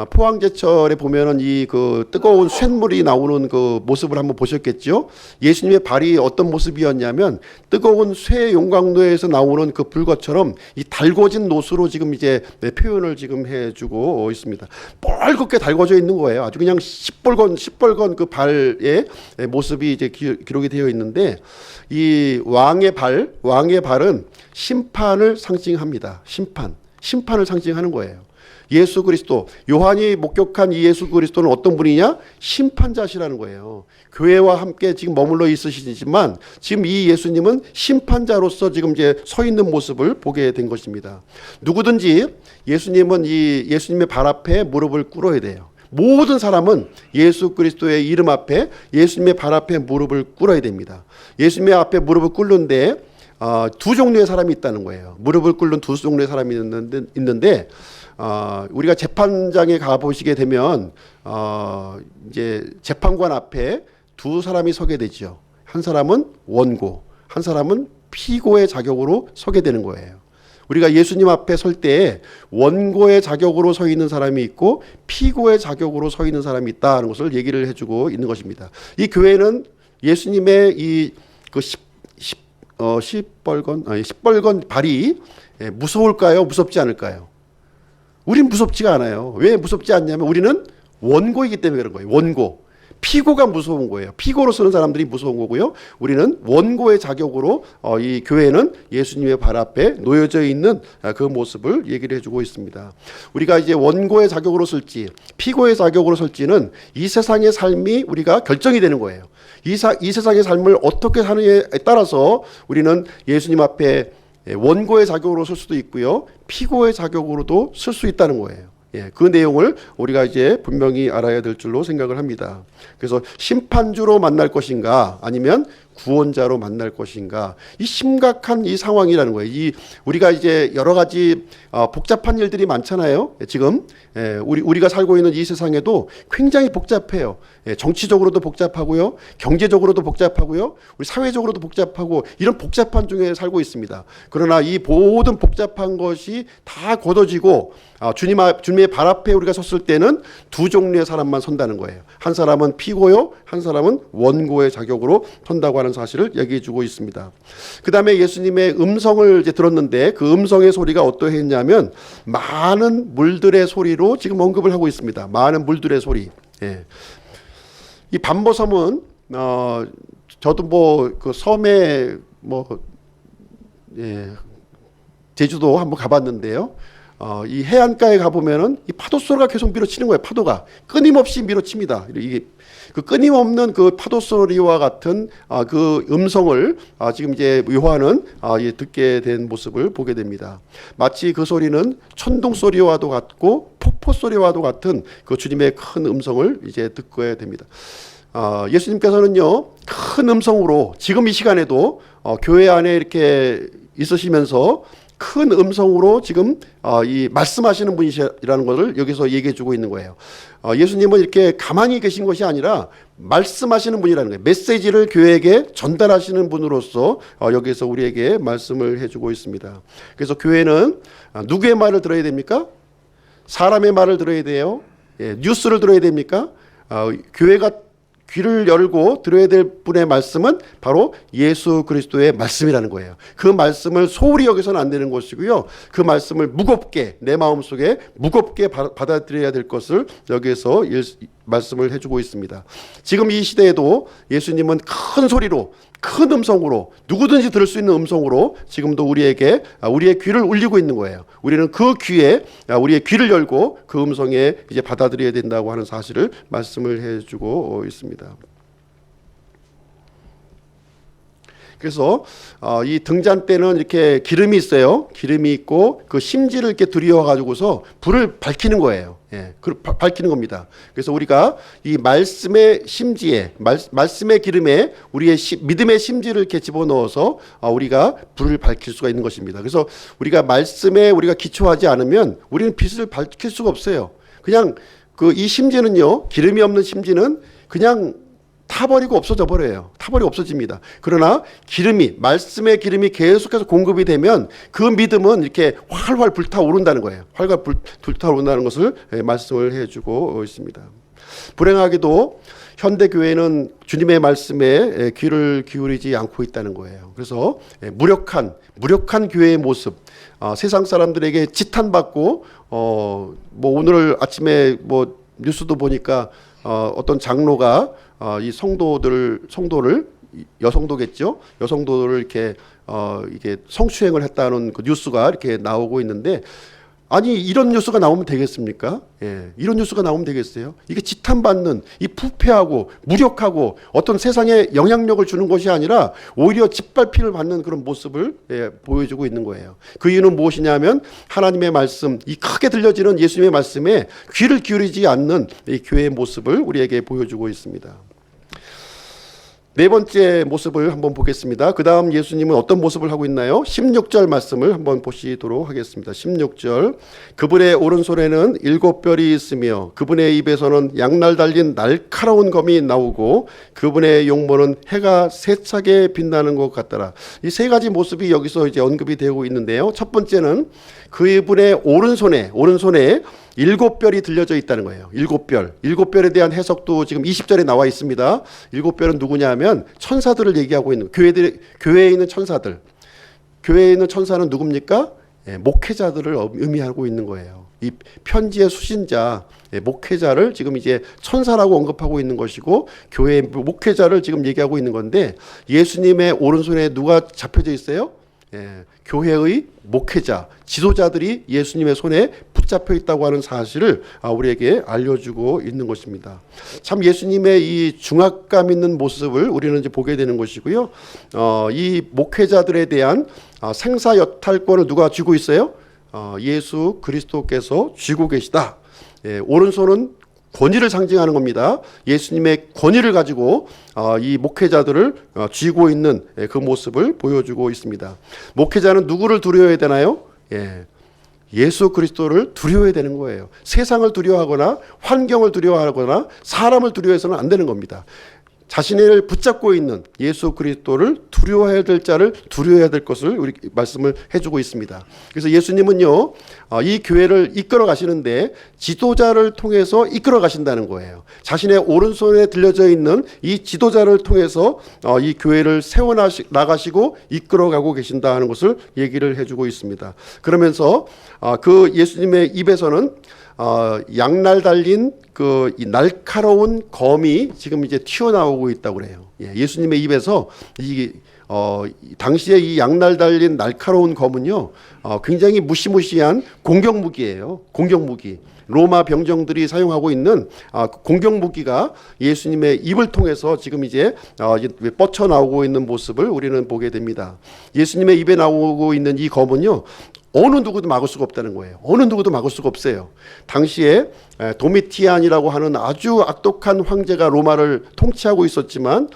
포항제철에 보면은 이 그 뜨거운 쇳물이 나오는 그 모습을 한번 보셨겠죠. 예수님의 발이 어떤 모습이었냐면 뜨거운 쇠 용광로에서 나오는 그 불것처럼 이 달궈진 놋으로 지금 이제 표현을 지금 해주고 있습니다. 뻘겋게 달궈져 있는 거예요. 아주 그냥 시뻘건 그 발의 모습이 이제 기록이 되어 있는데, 이 왕의 발은 심판을 상징합니다. 심판을 상징하는 거예요. 예수 그리스도, 요한이 목격한 이 예수 그리스도는 어떤 분이냐? 심판자시라는 거예요. 교회와 함께 지금 머물러 있으시지만 지금 이 예수님은 심판자로서 지금 이제 서 있는 모습을 보게 된 것입니다. 누구든지 예수님의 발 앞에 무릎을 꿇어야 돼요. 모든 사람은 예수 그리스도의 이름 앞에, 예수님의 발 앞에 무릎을 꿇어야 됩니다. 예수님의 앞에 무릎을 꿇는데 두 종류의 사람이 있다는 거예요. 무릎을 꿇는 두 종류의 사람이 있는데 우리가 재판장에 가 보시게 되면 이제 재판관 앞에 두 사람이 서게 되죠. 한 사람은 원고, 한 사람은 피고의 자격으로 서게 되는 거예요. 우리가 예수님 앞에 설 때 원고의 자격으로 서 있는 사람이 있고 피고의 자격으로 서 있는 사람이 있다는 것을 얘기를 해주고 있는 것입니다. 이 교회는 예수님의 시뻘건 발이 무서울까요? 무섭지 않을까요? 우린 무섭지가 않아요. 왜 무섭지 않냐면 우리는 원고이기 때문에 그런 거예요. 원고. 피고가 무서운 거예요. 피고로 쓰는 사람들이 무서운 거고요. 우리는 원고의 자격으로 이 교회는 예수님의 발 앞에 놓여져 있는 그 모습을 얘기를 해주고 있습니다. 우리가 이제 원고의 자격으로 쓸지 피고의 자격으로 쓸지는 이 세상의 삶이 우리가 결정이 되는 거예요. 이 세상의 삶을 어떻게 사느냐에 따라서 우리는 예수님 앞에 원고의 자격으로 쓸 수도 있고요. 피고의 자격으로도 쓸 수 있다는 거예요. 그 내용을 우리가 이제 분명히 알아야 될 줄로 생각을 합니다. 그래서 심판주로 만날 것인가 아니면 구원자로 만날 것인가, 이 심각한 이 상황이라는 거예요. 우리가 이제 여러 가지 복잡한 일들이 많잖아요. 지금 우리가 살고 있는 이 세상에도 굉장히 복잡해요. 정치적으로도 복잡하고요, 경제적으로도 복잡하고요, 우리 사회적으로도 복잡하고, 이런 복잡한 중에 살고 있습니다. 그러나 이 모든 복잡한 것이 다 걷어지고 주님의 발 앞에 우리가 섰을 때는 두 종류의 사람만 선다는 거예요. 한 사람은 피고요, 한 사람은 원고의 자격으로 선다고 하는 사실을 얘기해 주고 있습니다. 그 다음에 예수님의 음성을 이제 들었는데 그 음성의 소리가 어떠했냐면 많은 물들의 소리로 지금 언급을 하고 있습니다. 많은 물들의 소리. 이 반보섬은 저도 그 섬에 제주도 한번 가봤는데요. 이 해안가에 가보면은 이 파도 소리가 계속 밀어치는 거예요. 파도가 끊임없이 밀어칩니다. 이게 그 끊임없는 그 파도 소리와 같은 그 음성을 지금 이제 요한은 듣게 된 모습을 보게 됩니다. 마치 그 소리는 천둥 소리와도 같고 폭포 소리와도 같은 그 주님의 큰 음성을 이제 듣게 됩니다. 예수님께서는요, 큰 음성으로 지금 이 시간에도 교회 안에 이렇게 있으시면서 큰 음성으로 지금 이 말씀하시는 분이시라는 것을 여기서 얘기해 주고 있는 거예요. 예수님은 이렇게 가만히 계신 것이 아니라 말씀하시는 분이라는 거예요. 메시지를 교회에게 전달하시는 분으로서 여기서 우리에게 말씀을 해주고 있습니다. 그래서 교회는 누구의 말을 들어야 됩니까? 사람의 말을 들어야 돼요. 뉴스를 들어야 됩니까? 교회가 귀를 열고 들어야 될 분의 말씀은 바로 예수 그리스도의 말씀이라는 거예요. 그 말씀을 소홀히 여기서는 안 되는 것이고요. 그 말씀을 무겁게 내 마음속에 무겁게 받아들여야 될 것을 여기에서 말씀을 해주고 있습니다. 지금 이 시대에도 예수님은 큰 소리로 큰 음성으로 누구든지 들을 수 있는 음성으로 지금도 우리에게 우리의 귀를 울리고 있는 거예요. 우리는 그 귀에 우리의 귀를 열고 그 음성에 이제 받아들여야 된다고 하는 사실을 말씀을 해주고 있습니다. 그래서 이 등잔 때는 이렇게 기름이 있어요. 기름이 있고 그 심지를 이렇게 들이워 가지고서 불을 밝히는 거예요. 밝히는 겁니다. 그래서 우리가 이 말씀의 심지에 말씀의 기름에 우리의 믿음의 심지를 이렇게 집어넣어서 우리가 불을 밝힐 수가 있는 것입니다. 그래서 우리가 말씀에 우리가 기초하지 않으면 우리는 빛을 밝힐 수가 없어요. 그냥 그 이 심지는요, 기름이 없는 심지는 그냥 타버리고 없어져 버려요. 타버리고 없어집니다. 그러나 기름이, 말씀의 기름이 계속해서 공급이 되면 그 믿음은 이렇게 활활 불타오른다는 거예요. 활활 불타오른다는 것을 말씀을 해주고 있습니다. 불행하게도 현대교회는 주님의 말씀에 귀를 기울이지 않고 있다는 거예요. 그래서 무력한 교회의 모습, 세상 사람들에게 지탄받고 뭐 오늘 아침에 뭐 뉴스도 보니까 어떤 장로가 이 성도를 여성도겠죠. 여성도를 이렇게 이게 성추행을 했다는 그 뉴스가 이렇게 나오고 있는데, 아니 이런 뉴스가 나오면 되겠습니까? 이런 뉴스가 나오면 되겠어요? 이게 지탄받는 이 부패하고 무력하고 어떤 세상에 영향력을 주는 것이 아니라 오히려 짓밟힘을 받는 그런 모습을 보여주고 있는 거예요. 그 이유는 무엇이냐면 하나님의 말씀, 이 크게 들려지는 예수님의 말씀에 귀를 기울이지 않는 이 교회의 모습을 우리에게 보여주고 있습니다. 네 번째 모습을 한번 보겠습니다. 그 다음 예수님은 어떤 모습을 하고 있나요? 16절 말씀을 한번 보시도록 하겠습니다. 16절, 그분의 오른손에는 7별이 있으며 그분의 입에서는 양날 달린 날카로운 검이 나오고 그분의 용모는 해가 세차게 빛나는 것 같더라. 이 세 가지 모습이 여기서 이제 언급이 되고 있는데요. 첫 번째는 그분의 오른손에 7별이 들려져 있다는 거예요. 7별. 7별에 대한 해석도 지금 20절에 나와 있습니다. 7별은 누구냐 하면 천사들을 얘기하고 있는, 교회에 있는 천사들. 교회에 있는 천사는 누굽니까? 목회자들을 의미하고 있는 거예요. 이 편지의 수신자, 목회자를 지금 이제 천사라고 언급하고 있는 것이고, 교회의 목회자를 지금 얘기하고 있는 건데, 예수님의 오른손에 누가 잡혀져 있어요? 교회의 목회자, 지도자들이 예수님의 손에 붙잡혀 있다고 하는 사실을 우리에게 알려주고 있는 것입니다. 참 예수님의 이 중압감 있는 모습을 우리는 이제 보게 되는 것이고요. 이 목회자들에 대한 생사여탈권을 누가 쥐고 있어요? 예수 그리스도께서 쥐고 계시다. 오른손은 권위를 상징하는 겁니다. 예수님의 권위를 가지고 이 목회자들을 쥐고 있는 그 모습을 보여주고 있습니다. 목회자는 누구를 두려워해야 되나요? 예수 그리스도를 두려워해야 되는 거예요. 세상을 두려워하거나 환경을 두려워하거나 사람을 두려워해서는 안 되는 겁니다. 자신을 붙잡고 있는 예수 그리스도를 두려워해야 될 자를 두려워해야 될 것을 우리 말씀을 해주고 있습니다. 그래서 예수님은요, 이 교회를 이끌어 가시는데 지도자를 통해서 이끌어 가신다는 거예요. 자신의 오른손에 들려져 있는 이 지도자를 통해서 이 교회를 세워 나가시고 이끌어 가고 계신다 하는 것을 얘기를 해주고 있습니다. 그러면서 그 예수님의 입에서는 양날 달린 이 날카로운 검이 지금 이제 튀어나오고 있다고 그래요. 예수님의 입에서 당시에 이 양날 달린 날카로운 검은요, 굉장히 무시무시한 공격 무기예요. 공격 무기. 로마 병정들이 사용하고 있는 공격 무기가 예수님의 입을 통해서 지금 이제 뻗쳐 나오고 있는 모습을 우리는 보게 됩니다. 예수님의 입에 나오고 있는 이 검은요, 어느 누구도 막을 수가 없다는 거예요. 어느 누구도 막을 수가 없어요. 당시에 도미티안이라고 하는 아주 악독한 황제가 로마를 통치하고 있었지만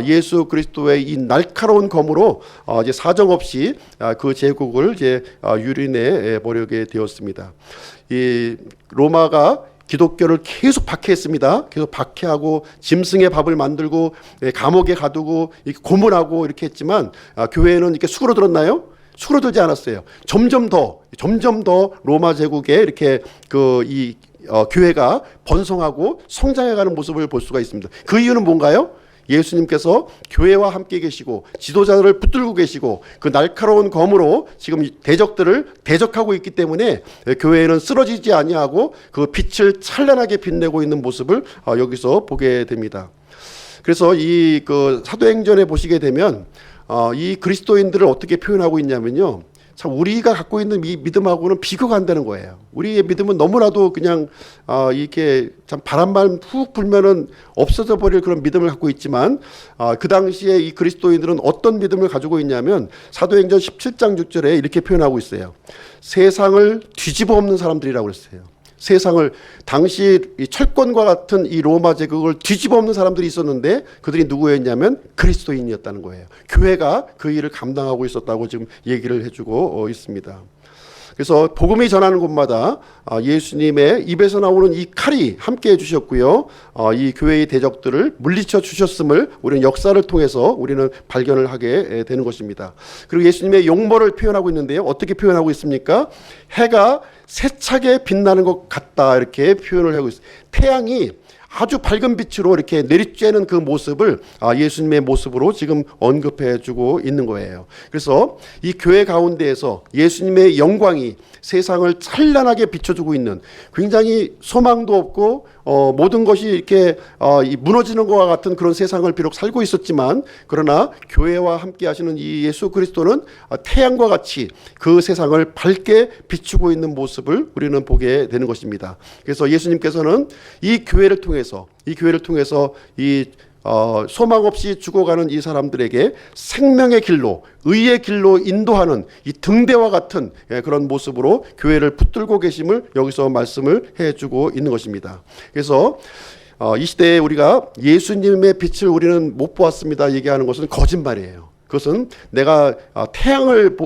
예수 그리스도의 이 날카로운 검으로 이제 사정없이 그 제국을 이제 유린해 보려게 되었습니다. 이 로마가 기독교를 계속 박해했습니다. 계속 박해하고 짐승의 밥을 만들고 감옥에 가두고 고문하고 이렇게 했지만 교회는 이렇게 수그러들었나요? 수그러들지 않았어요. 점점 더 로마 제국에 이렇게 교회가 번성하고 성장해가는 모습을 볼 수가 있습니다. 그 이유는 뭔가요? 예수님께서 교회와 함께 계시고 지도자들을 붙들고 계시고 그 날카로운 검으로 지금 대적들을 대적하고 있기 때문에 교회는 쓰러지지 아니하고 그 빛을 찬란하게 빛내고 있는 모습을 여기서 보게 됩니다. 그래서 사도행전에 보시게 되면 이 그리스도인들을 어떻게 표현하고 있냐면요, 참 우리가 갖고 있는 이 믿음하고는 비교가 안 되는 거예요. 우리의 믿음은 너무나도 그냥 이렇게 참 바람만 훅 불면은 없어져 버릴 그런 믿음을 갖고 있지만 그 당시에 이 그리스도인들은 어떤 믿음을 가지고 있냐면 사도행전 17장 6절에 이렇게 표현하고 있어요. 세상을 뒤집어 엎는 사람들이라고 그랬어요. 세상을, 당시 이 철권과 같은 이 로마 제국을 뒤집어 엎는 사람들이 있었는데 그들이 누구였냐면 그리스도인이었다는 거예요. 교회가 그 일을 감당하고 있었다고 지금 얘기를 해주고 있습니다. 그래서 복음이 전하는 곳마다 예수님의 입에서 나오는 이 칼이 함께 해주셨고요, 이 교회의 대적들을 물리쳐 주셨음을 우리는 역사를 통해서 우리는 발견을 하게 되는 것입니다. 그리고 예수님의 용모를 표현하고 있는데요, 어떻게 표현하고 있습니까? 해가 세차게 빛나는 것 같다, 이렇게 표현을 하고 있습니다. 태양이 아주 밝은 빛으로 이렇게 내리쬐는 그 모습을 예수님의 모습으로 지금 언급해 주고 있는 거예요. 그래서 이 교회 가운데에서 예수님의 영광이 세상을 찬란하게 비춰주고 있는, 굉장히 소망도 없고 모든 것이 이렇게 무너지는 것과 같은 그런 세상을 비록 살고 있었지만, 그러나 교회와 함께 하시는 이 예수 그리스도는 태양과 같이 그 세상을 밝게 비추고 있는 모습을 우리는 보게 되는 것입니다. 그래서 예수님께서는 이 교회를 통해서 이 소망 없이 죽어가는 이 사람들에게 생명의 길로, 의의 길로 인도하는 이 등대와 같은 그런 모습으로 교회를 붙들고 계심을 여기서 말씀을 해주고 있는 것입니다. 그래서 이 시대에 우리가 예수님의 빛을 우리는 못 보았습니다 얘기하는 것은 거짓말이에요. 그것은 내가 태양을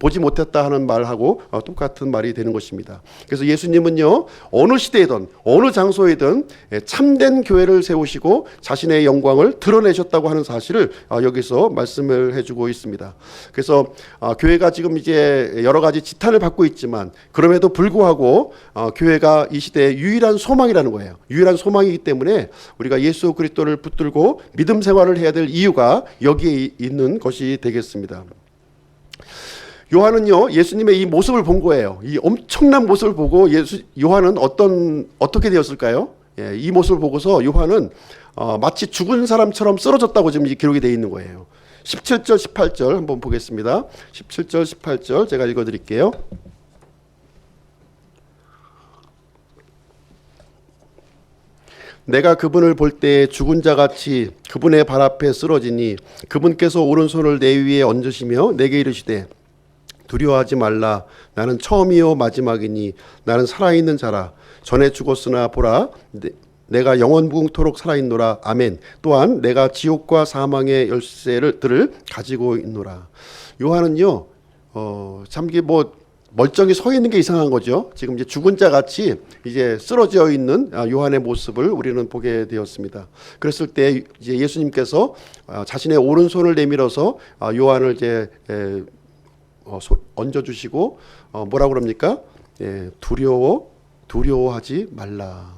보지 못했다 하는 말하고 똑같은 말이 되는 것입니다. 그래서 예수님은요, 어느 시대이든 어느 장소이든 참된 교회를 세우시고 자신의 영광을 드러내셨다고 하는 사실을 여기서 말씀을 해주고 있습니다. 그래서 교회가 지금 이제 여러 가지 지탄을 받고 있지만 그럼에도 불구하고 교회가 이 시대의 유일한 소망이라는 거예요. 유일한 소망이기 때문에 우리가 예수 그리스도를 붙들고 믿음 생활을 해야 될 이유가 여기에 있는 것이 되겠습니다. 요한은요, 예수님의 이 모습을 본 거예요. 이 엄청난 모습을 보고 요한은 어떻게 되었을까요? 이 모습을 보고서 요한은 마치 죽은 사람처럼 쓰러졌다고 지금 기록이 되어 있는 거예요. 17절 18절 한번 보겠습니다. 17절 18절 제가 읽어드릴게요. 내가 그분을 볼 때 죽은 자같이 그분의 발 앞에 쓰러지니 그분께서 오른손을 내 위에 얹으시며 내게 이르시되 두려워하지 말라. 나는 처음이요 마지막이니 나는 살아있는 자라. 전에 죽었으나 보라 내가 영원무궁토록 살아있노라. 아멘. 또한 내가 지옥과 사망의 열쇠들을 가지고 있노라. 요한은요, 참 이게 멀쩡히 서 있는 게 이상한 거죠. 지금 이제 죽은 자 같이 이제 쓰러져 있는 요한의 모습을 우리는 보게 되었습니다. 그랬을 때 이제 예수님께서 자신의 오른손을 내밀어서 요한을 이제 얹어주시고 뭐라고 그럽니까? 두려워하지 말라.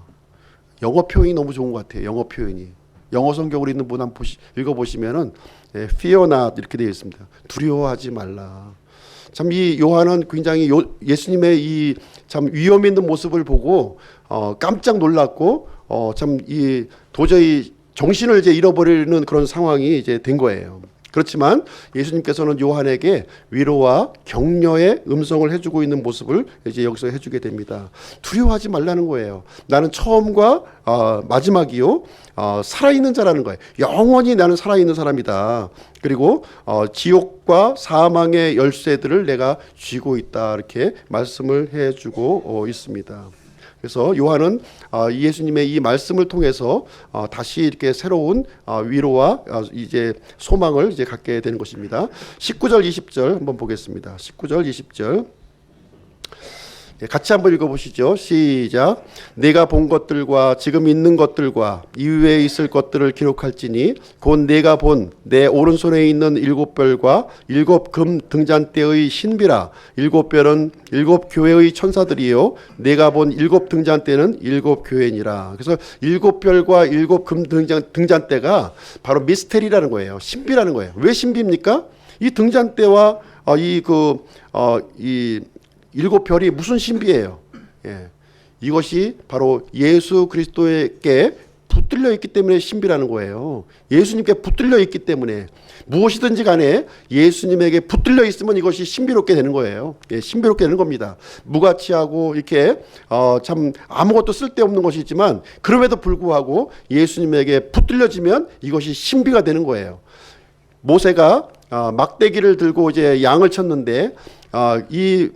영어 표현이 너무 좋은 것 같아요. 영어 표현이. 영어 성경으로 있는 분 한번 읽어보시면은 fear not 이렇게 되어 있습니다. 두려워하지 말라. 참 이 요한은 굉장히 예수님의 이 참 위험 있는 모습을 보고 깜짝 놀랐고 참 이 도저히 정신을 이제 잃어버리는 그런 상황이 이제 된 거예요. 그렇지만 예수님께서는 요한에게 위로와 격려의 음성을 해주고 있는 모습을 이제 여기서 해주게 됩니다. 두려워하지 말라는 거예요. 나는 처음과 마지막이요 살아있는 자라는 거예요. 영원히 나는 살아있는 사람이다. 그리고 지옥과 사망의 열쇠들을 내가 쥐고 있다. 이렇게 말씀을 해주고 있습니다. 그래서 요한은 예수님의 이 말씀을 통해서 다시 이렇게 새로운 위로와 이제 소망을 이제 갖게 되는 것입니다. 19절 20절 한번 보겠습니다. 19절 20절 같이 한번 읽어보시죠. 시작. 내가 본 것들과 지금 있는 것들과 이후에 있을 것들을 기록할지니 곧 내가 본 내 오른손에 있는 7별과 7금 등잔대의 신비라. 7별은 7교회의 천사들이요 내가 본 7 등잔대는 7교회니라. 그래서 7별과 7금 등잔대가 바로 미스테리라는 거예요. 신비라는 거예요. 왜 신비입니까? 이 등잔대와 이 7별이 무슨 신비예요? 이것이 바로 예수 그리스도에게 붙들려 있기 때문에 신비라는 거예요. 예수님께 붙들려 있기 때문에 무엇이든지 간에 예수님에게 붙들려 있으면 이것이 신비롭게 되는 거예요. 신비롭게 되는 겁니다. 무가치하고 이렇게 참 아무것도 쓸데없는 것이지만 그럼에도 불구하고 예수님에게 붙들려지면 이것이 신비가 되는 거예요. 모세가 막대기를 들고 이제 양을 쳤는데 이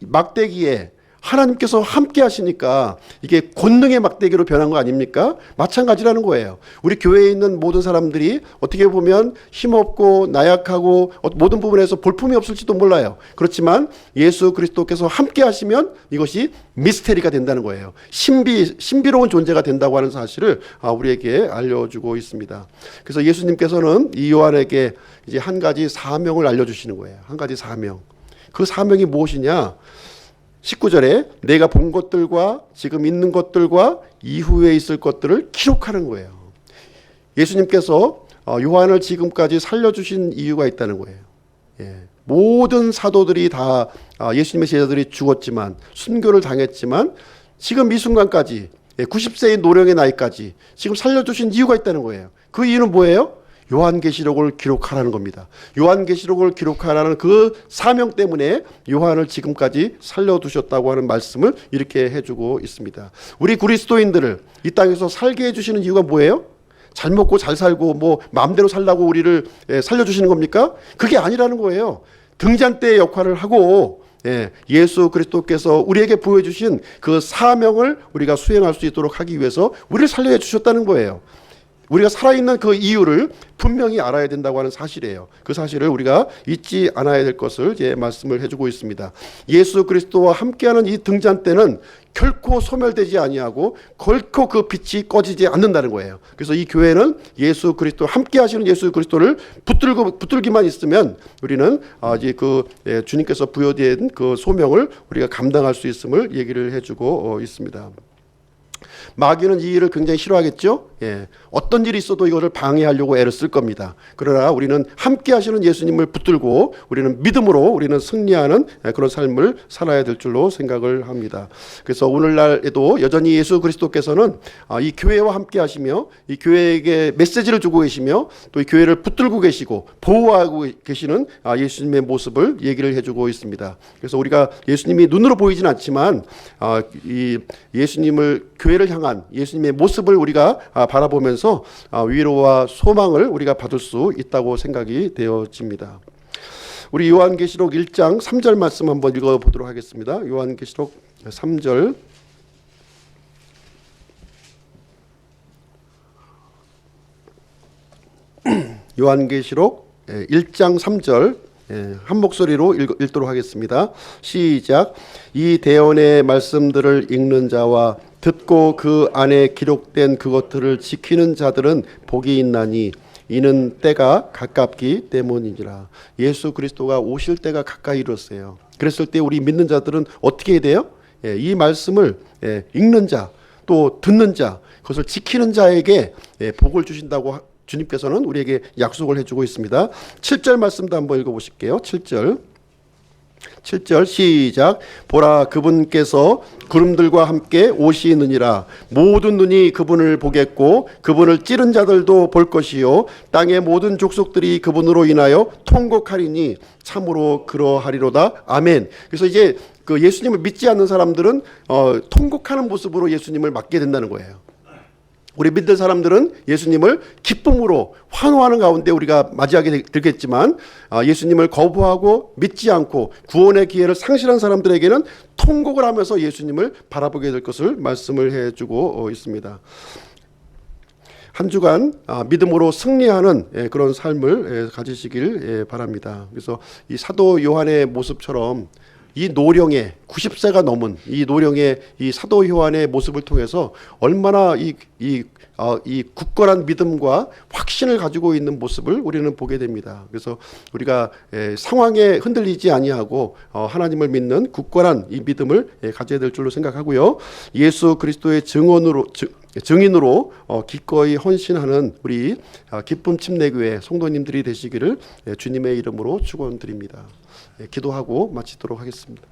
막대기에 하나님께서 함께 하시니까 이게 권능의 막대기로 변한 거 아닙니까? 마찬가지라는 거예요. 우리 교회에 있는 모든 사람들이 어떻게 보면 힘없고 나약하고 모든 부분에서 볼품이 없을지도 몰라요. 그렇지만 예수 그리스도께서 함께 하시면 이것이 미스테리가 된다는 거예요. 신비로운 존재가 된다고 하는 사실을 우리에게 알려주고 있습니다. 그래서 예수님께서는 이 요한에게 이제 한 가지 사명을 알려주시는 거예요. 한 가지 사명. 그 사명이 무엇이냐? 19절에 내가 본 것들과 지금 있는 것들과 이후에 있을 것들을 기록하는 거예요. 예수님께서 요한을 지금까지 살려주신 이유가 있다는 거예요. 모든 사도들이 다 예수님의 제자들이 죽었지만 순교를 당했지만 지금 이 순간까지 90세의 노령의 나이까지 지금 살려주신 이유가 있다는 거예요. 그 이유는 뭐예요? 요한계시록을 기록하라는 겁니다. 요한계시록을 기록하라는 그 사명 때문에 요한을 지금까지 살려두셨다고 하는 말씀을 이렇게 해주고 있습니다. 우리 그리스도인들을 이 땅에서 살게 해주시는 이유가 뭐예요? 잘 먹고 잘 살고 뭐 마음대로 살라고 우리를 살려주시는 겁니까? 그게 아니라는 거예요. 등잔대의 역할을 하고 예수 그리스도께서 우리에게 보여주신 그 사명을 우리가 수행할 수 있도록 하기 위해서 우리를 살려 주셨다는 거예요. 우리가 살아있는 그 이유를 분명히 알아야 된다고 하는 사실이에요. 그 사실을 우리가 잊지 않아야 될 것을 이제 말씀을 해주고 있습니다. 예수 그리스도와 함께하는 이 등잔대는 결코 소멸되지 아니하고 결코 그 빛이 꺼지지 않는다는 거예요. 그래서 이 교회는 예수 그리스도 함께하시는 예수 그리스도를 붙들기만 있으면 우리는 이제 주님께서 부여된 그 소명을 우리가 감당할 수 있음을 얘기를 해주고 있습니다. 마귀는 이 일을 굉장히 싫어하겠죠. 어떤 일이 있어도 이거를 방해하려고 애를 쓸 겁니다. 그러나 우리는 함께 하시는 예수님을 붙들고 우리는 믿음으로 우리는 승리하는 그런 삶을 살아야 될 줄로 생각을 합니다. 그래서 오늘날에도 여전히 예수 그리스도께서는 이 교회와 함께 하시며 이 교회에게 메시지를 주고 계시며 또 이 교회를 붙들고 계시고 보호하고 계시는 예수님의 모습을 얘기를 해주고 있습니다. 그래서 우리가 예수님이 눈으로 보이진 않지만 이 예수님을 교회를 향한 예수님의 모습을 우리가 바라보면서 위로와 소망을 우리가 받을 수 있다고 생각이 되어집니다. 우리 요한계시록 1장 3절 말씀 한번 읽어보도록 하겠습니다. 요한계시록 3절 요한계시록 1장 3절 한 목소리로 읽도록 하겠습니다. 시작. 이 대언의 말씀들을 읽는 자와 듣고 그 안에 기록된 그것들을 지키는 자들은 복이 있나니 이는 때가 가깝기 때문이니라. 예수 그리스도가 오실 때가 가까이 이뤘어요. 그랬을 때 우리 믿는 자들은 어떻게 해야 돼요? 이 말씀을 읽는 자, 또 듣는 자, 그것을 지키는 자에게 복을 주신다고 주님께서는 우리에게 약속을 해주고 있습니다. 7절 말씀도 한번 읽어보실게요. 7절 7절 시작. 보라, 그분께서 구름들과 함께 오시느니라. 모든 눈이 그분을 보겠고 그분을 찌른 자들도 볼 것이요 땅의 모든 족속들이 그분으로 인하여 통곡하리니 참으로 그러하리로다. 아멘. 그래서 이제 그 예수님을 믿지 않는 사람들은 통곡하는 모습으로 예수님을 맞게 된다는 거예요. 우리 믿는 사람들은 예수님을 기쁨으로 환호하는 가운데 우리가 맞이하게 되겠지만, 예수님을 거부하고 믿지 않고 구원의 기회를 상실한 사람들에게는 통곡을 하면서 예수님을 바라보게 될 것을 말씀을 해주고 있습니다. 한 주간 믿음으로 승리하는 그런 삶을 가지시길 바랍니다. 그래서 이 사도 요한의 모습처럼 이 노령의 90세가 넘은 이 노령의 이 사도 요한의 모습을 통해서 얼마나 이 굳건한 믿음과 확신을 가지고 있는 모습을 우리는 보게 됩니다. 그래서 우리가 상황에 흔들리지 아니하고 하나님을 믿는 굳건한 이 믿음을 가져야 될 줄로 생각하고요. 예수 그리스도의 증인으로 기꺼이 헌신하는 우리 기쁨 침례교회 성도님들이 되시기를 주님의 이름으로 축원드립니다. 기도하고 마치도록 하겠습니다.